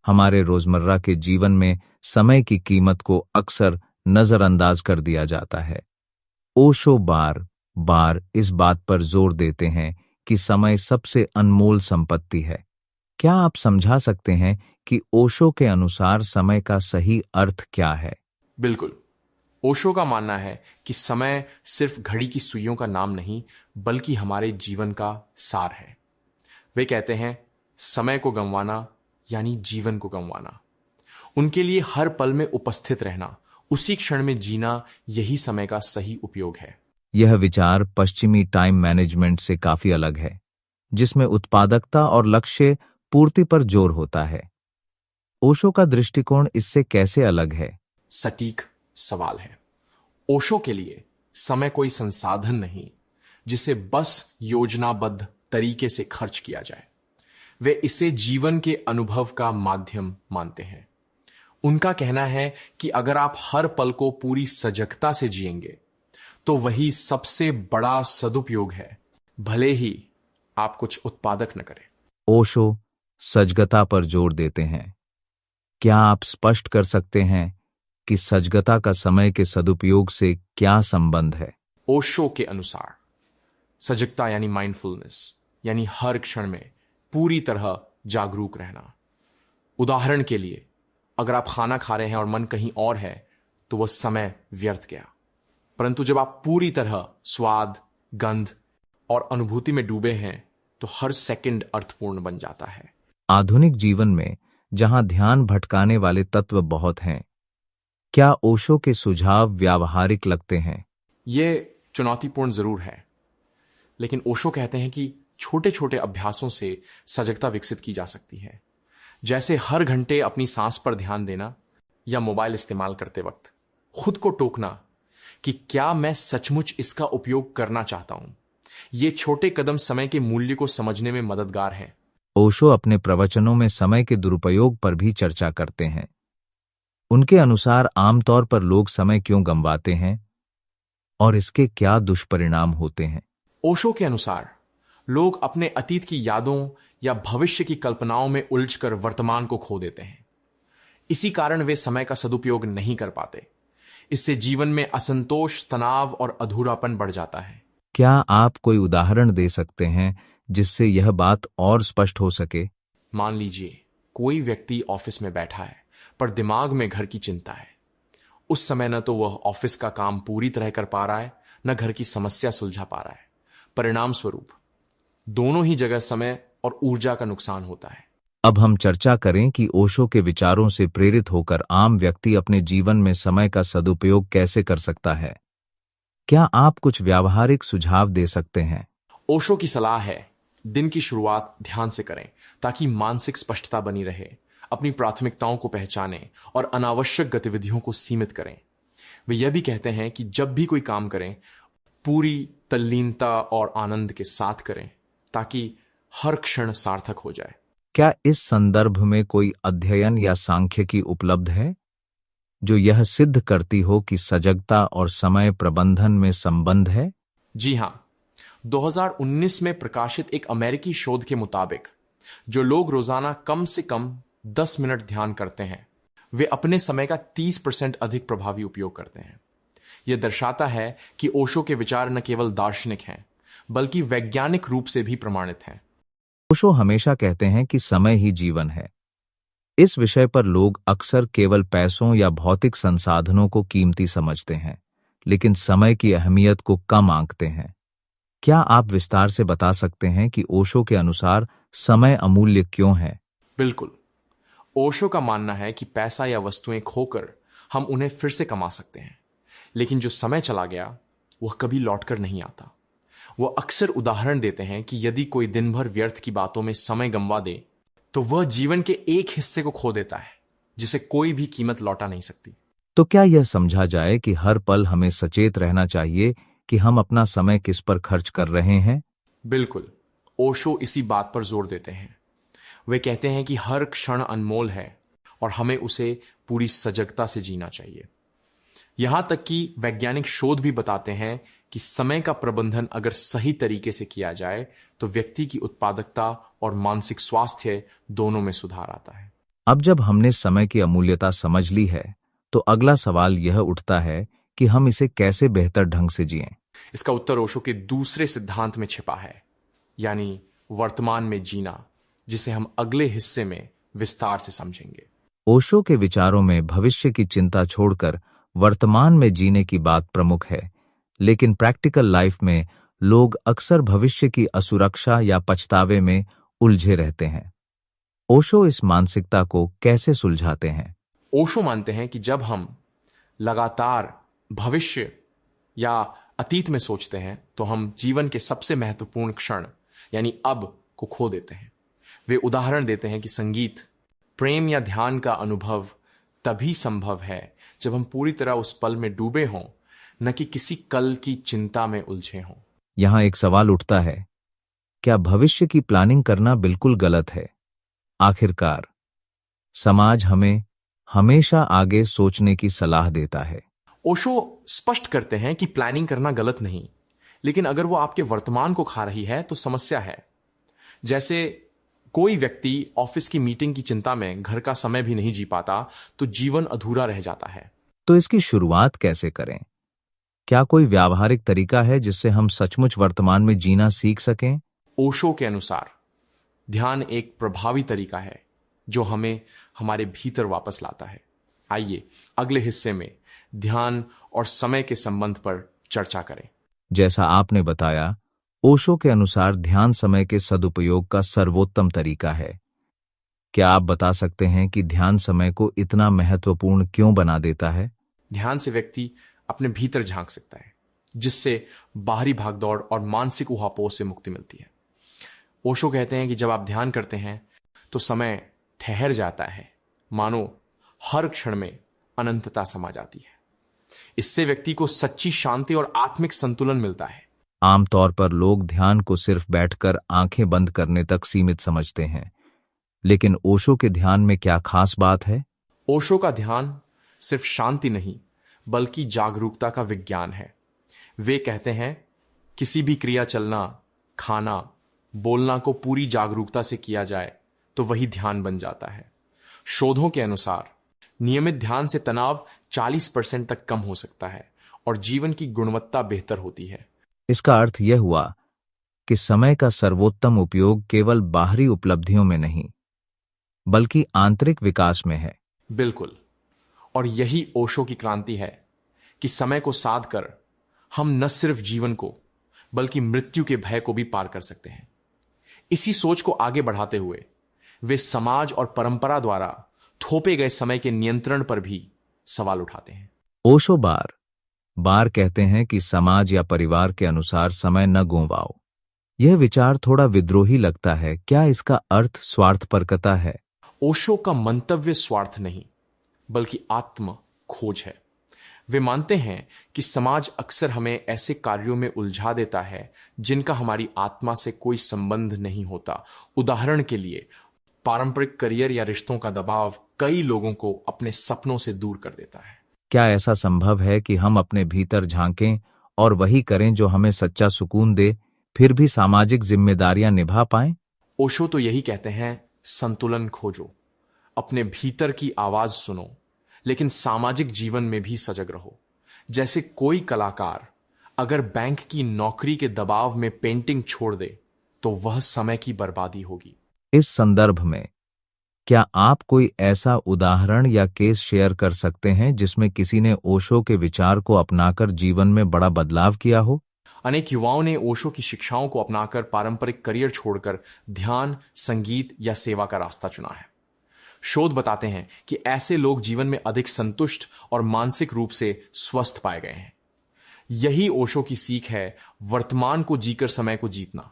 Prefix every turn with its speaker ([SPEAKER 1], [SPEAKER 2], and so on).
[SPEAKER 1] हमारे रोजमर्रा के जीवन में समय की कीमत को अक्सर नजरअंदाज कर दिया जाता है। ओशो बार बार इस बात पर जोर देते हैं कि समय सबसे अनमोल संपत्ति है। क्या आप समझा सकते हैं कि ओशो के अनुसार समय का सही अर्थ क्या है?
[SPEAKER 2] बिल्कुल। ओशो का मानना है कि समय सिर्फ घड़ी की सुइयों का नाम नहीं, बल्कि हमारे जीवन का सार है। वे कहते हैं, समय को गंवाना यानी जीवन को गंवाना। उनके लिए हर पल में उपस्थित रहना, उसी क्षण में जीना, यही समय का सही उपयोग है।
[SPEAKER 1] यह विचार पश्चिमी टाइम मैनेजमेंट से काफी अलग है, जिसमें उत्पादकता और लक्ष्य पूर्ति पर जोर होता है। ओशो का दृष्टिकोण इससे कैसे अलग है?
[SPEAKER 2] सटीक सवाल है। ओशो के लिए समय कोई संसाधन नहीं जिसे बस योजनाबद्ध तरीके से खर्च किया जाए। वे इसे जीवन के अनुभव का माध्यम मानते हैं। उनका कहना है कि अगर आप हर पल को पूरी सजगता से जिएंगे तो वही सबसे बड़ा सदुपयोग है, भले ही आप कुछ उत्पादक न करें।
[SPEAKER 1] ओशो सजगता पर जोर देते हैं। क्या आप स्पष्ट कर सकते हैं कि सजगता का समय के सदुपयोग से क्या संबंध है?
[SPEAKER 2] ओशो के अनुसार सजगता यानी माइंडफुलनेस, यानी हर क्षण में पूरी तरह जागरूक रहना। उदाहरण के लिए, अगर आप खाना खा रहे हैं और मन कहीं और है तो वह समय व्यर्थ गया। परंतु जब आप पूरी तरह स्वाद, गंध और अनुभूति में डूबे हैं तो हर सेकंड अर्थपूर्ण बन जाता है।
[SPEAKER 1] आधुनिक जीवन में जहां ध्यान भटकाने वाले तत्व बहुत हैं, क्या ओशो के सुझाव व्यावहारिक लगते हैं?
[SPEAKER 2] यह चुनौतीपूर्ण जरूर है, लेकिन ओशो कहते हैं कि छोटे छोटे अभ्यासों से सजगता विकसित की जा सकती है। जैसे हर घंटे अपनी सांस पर ध्यान देना, या मोबाइल इस्तेमाल करते वक्त खुद को टोकना कि क्या मैं सचमुच इसका उपयोग करना चाहता हूं। ये छोटे कदम समय के मूल्य को समझने में मददगार हैं।
[SPEAKER 1] ओशो अपने प्रवचनों में समय के दुरुपयोग पर भी चर्चा करते हैं। उनके अनुसार आमतौर पर लोग समय क्यों गंवाते हैं और इसके क्या दुष्परिणाम होते हैं?
[SPEAKER 2] ओशो के अनुसार लोग अपने अतीत की यादों या भविष्य की कल्पनाओं में उलझकर वर्तमान को खो देते हैं। इसी कारण वे समय का सदुपयोग नहीं कर पाते। इससे जीवन में असंतोष, तनाव और अधूरापन बढ़ जाता है।
[SPEAKER 1] क्या आप कोई उदाहरण दे सकते हैं जिससे यह बात और स्पष्ट हो सके?
[SPEAKER 2] मान लीजिए कोई व्यक्ति ऑफिस में बैठा है पर दिमाग में घर की चिंता है। उस समय न तो वह ऑफिस का काम पूरी तरह कर पा रहा है, न घर की समस्या सुलझा पा रहा है। परिणाम स्वरूप दोनों ही जगह समय और ऊर्जा का नुकसान होता है।
[SPEAKER 1] अब हम चर्चा करें कि ओशो के विचारों से प्रेरित होकर आम व्यक्ति अपने जीवन में समय का सदुपयोग कैसे कर सकता है। क्या आप कुछ व्यावहारिक सुझाव दे सकते हैं?
[SPEAKER 2] ओशो की सलाह है, दिन की शुरुआत ध्यान से करें ताकि मानसिक स्पष्टता बनी रहे। अपनी प्राथमिकताओं को पहचानें और अनावश्यक गतिविधियों को सीमित करें। वे यह भी कहते हैं कि जब भी कोई काम करें, पूरी तल्लीनता और आनंद के साथ करें ताकि हर क्षण सार्थक हो जाए।
[SPEAKER 1] क्या इस संदर्भ में कोई अध्ययन या सांख्यिकी उपलब्ध है जो यह सिद्ध करती हो कि सजगता और समय प्रबंधन में संबंध है?
[SPEAKER 2] जी हां, 2019 में प्रकाशित एक अमेरिकी शोध के मुताबिक जो लोग रोजाना कम से कम 10 मिनट ध्यान करते हैं, वे अपने समय का 30% अधिक प्रभावी उपयोग करते हैं। यह दर्शाता है कि ओशो के विचार न केवल दार्शनिक हैं, बल्कि वैज्ञानिक रूप से भी प्रमाणित हैं।
[SPEAKER 1] ओशो हमेशा कहते हैं कि समय ही जीवन है। इस विषय पर लोग अक्सर केवल पैसों या भौतिक संसाधनों को कीमती समझते हैं, लेकिन समय की अहमियत को कम आंकते हैं। क्या आप विस्तार से बता सकते हैं कि ओशो के अनुसार समय अमूल्य क्यों है?
[SPEAKER 2] बिल्कुल। ओशो का मानना है कि पैसा या वस्तुएं खोकर हम उन्हें फिर से कमा सकते हैं, लेकिन जो समय चला गया वह कभी लौटकर नहीं आता। वह अक्सर उदाहरण देते हैं कि यदि कोई दिन भर व्यर्थ की बातों में समय गंवा दे तो वह जीवन के एक हिस्से को खो देता है जिसे कोई भी कीमत लौटा नहीं सकती।
[SPEAKER 1] तो क्या यह समझा जाए कि हर पल हमें सचेत रहना चाहिए कि हम अपना समय किस पर खर्च कर रहे हैं?
[SPEAKER 2] बिल्कुल। ओशो इसी बात पर जोर देते हैं। वे कहते हैं कि हर क्षण अनमोल है और हमें उसे पूरी सजगता से जीना चाहिए। यहां तक कि वैज्ञानिक शोध भी बताते हैं कि समय का प्रबंधन अगर सही तरीके से किया जाए तो व्यक्ति की उत्पादकता और मानसिक स्वास्थ्य दोनों में सुधार आता है।
[SPEAKER 1] अब जब हमने समय की अमूल्यता समझ ली है, तो अगला सवाल यह उठता है कि हम इसे कैसे बेहतर ढंग से जिएं।
[SPEAKER 2] इसका उत्तर ओशो के दूसरे सिद्धांत में छिपा है, यानी वर्तमान में जीना, जिसे हम अगले हिस्से में विस्तार से समझेंगे।
[SPEAKER 1] ओशो के विचारों में भविष्य की चिंता छोड़कर वर्तमान में जीने की बात प्रमुख है, लेकिन प्रैक्टिकल लाइफ में लोग अक्सर भविष्य की असुरक्षा या पछतावे में उलझे रहते हैं। ओशो इस मानसिकता को कैसे सुलझाते हैं?
[SPEAKER 2] ओशो मानते हैं कि जब हम लगातार भविष्य या अतीत में सोचते हैं, तो हम जीवन के सबसे महत्वपूर्ण क्षण यानी अब को खो देते हैं। वे उदाहरण देते हैं कि संगीत, प्रेम या ध्यान का अनुभव तभी संभव है जब हम पूरी तरह उस पल में डूबे हों, न कि किसी कल की चिंता में उलझे हों।
[SPEAKER 1] यहां एक सवाल उठता है, क्या भविष्य की प्लानिंग करना बिल्कुल गलत है? आखिरकार समाज हमें हमेशा आगे सोचने की सलाह देता है।
[SPEAKER 2] ओशो स्पष्ट करते हैं कि प्लानिंग करना गलत नहीं, लेकिन अगर वो आपके वर्तमान को खा रही है तो समस्या है। जैसे कोई व्यक्ति ऑफिस की मीटिंग की चिंता में घर का समय भी नहीं जी पाता, तो जीवन अधूरा रह जाता है।
[SPEAKER 1] तो इसकी शुरुआत कैसे करें? क्या कोई व्यावहारिक तरीका है जिससे हम सचमुच वर्तमान में जीना सीख सकें?
[SPEAKER 2] ओशो के अनुसार ध्यान एक प्रभावी तरीका है जो हमें हमारे भीतर वापस लाता है। आइए अगले हिस्से में ध्यान और समय के संबंध पर चर्चा करें।
[SPEAKER 1] जैसा आपने बताया, ओशो के अनुसार ध्यान समय के सदुपयोग का सर्वोत्तम तरीका है। क्या आप बता सकते हैं कि ध्यान समय को इतना महत्वपूर्ण क्यों बना देता है?
[SPEAKER 2] ध्यान से व्यक्ति अपने भीतर झांक सकता है, जिससे बाहरी भागदौड़ और मानसिक उहापोह से मुक्ति मिलती है। ओशो कहते हैं कि जब आप ध्यान करते हैं तो समय ठहर जाता है, मानो हर क्षण में अनंतता समा जाती है। इससे व्यक्ति को सच्ची शांति और आत्मिक संतुलन मिलता है।
[SPEAKER 1] आमतौर पर लोग ध्यान को सिर्फ बैठकर आंखें बंद करने तक सीमित समझते हैं, लेकिन ओशो के ध्यान में क्या खास बात है?
[SPEAKER 2] ओशो का ध्यान सिर्फ शांति नहीं, बल्कि जागरूकता का विज्ञान है। वे कहते हैं, किसी भी क्रिया, चलना, खाना, बोलना को पूरी जागरूकता से किया जाए तो वही ध्यान बन जाता है। शोधों के अनुसार नियमित ध्यान से तनाव 40% तक कम हो सकता है और जीवन की गुणवत्ता बेहतर होती है।
[SPEAKER 1] इसका अर्थ यह हुआ कि समय का सर्वोत्तम उपयोग केवल बाहरी उपलब्धियों में नहीं, बल्कि आंतरिक विकास में है।
[SPEAKER 2] बिल्कुल, और यही ओशो की क्रांति है कि समय को साध कर हम न सिर्फ जीवन को, बल्कि मृत्यु के भय को भी पार कर सकते हैं। इसी सोच को आगे बढ़ाते हुए वे समाज और परंपरा द्वारा थोपे गए समय के नियंत्रण पर भी सवाल उठाते हैं।
[SPEAKER 1] ओशो बार बार कहते हैं कि समाज या परिवार के अनुसार समय न गंवाओ। यह विचार थोड़ा विद्रोही लगता है। क्या इसका अर्थ स्वार्थपरकता है?
[SPEAKER 2] ओशो का मंतव्य स्वार्थ नहीं, बल्कि आत्म खोज है। वे मानते हैं कि समाज अक्सर हमें ऐसे कार्यों में उलझा देता है जिनका हमारी आत्मा से कोई संबंध नहीं होता। उदाहरण के लिए, पारंपरिक करियर या रिश्तों का दबाव कई लोगों को अपने सपनों से दूर कर देता है।
[SPEAKER 1] क्या ऐसा संभव है कि हम अपने भीतर झांकें और वही करें जो हमें सच्चा सुकून दे, फिर भी सामाजिक जिम्मेदारियां निभा पाएं?
[SPEAKER 2] ओशो तो यही कहते हैं, संतुलन खोजो, अपने भीतर की आवाज सुनो, लेकिन सामाजिक जीवन में भी सजग रहो। जैसे कोई कलाकार अगर बैंक की नौकरी के दबाव में पेंटिंग छोड़ दे, तो वह समय की बर्बादी होगी।
[SPEAKER 1] इस संदर्भ में क्या आप कोई ऐसा उदाहरण या केस शेयर कर सकते हैं जिसमें किसी ने ओशो के विचार को अपनाकर जीवन में बड़ा बदलाव किया हो?
[SPEAKER 2] अनेक युवाओं ने ओशो की शिक्षाओं को अपनाकर पारंपरिक करियर छोड़कर ध्यान, संगीत या सेवा का रास्ता चुना है। शोध बताते हैं कि ऐसे लोग जीवन में अधिक संतुष्ट और मानसिक रूप से स्वस्थ पाए गए हैं। यही ओशो की सीख है, वर्तमान को जीकर समय को जीतना।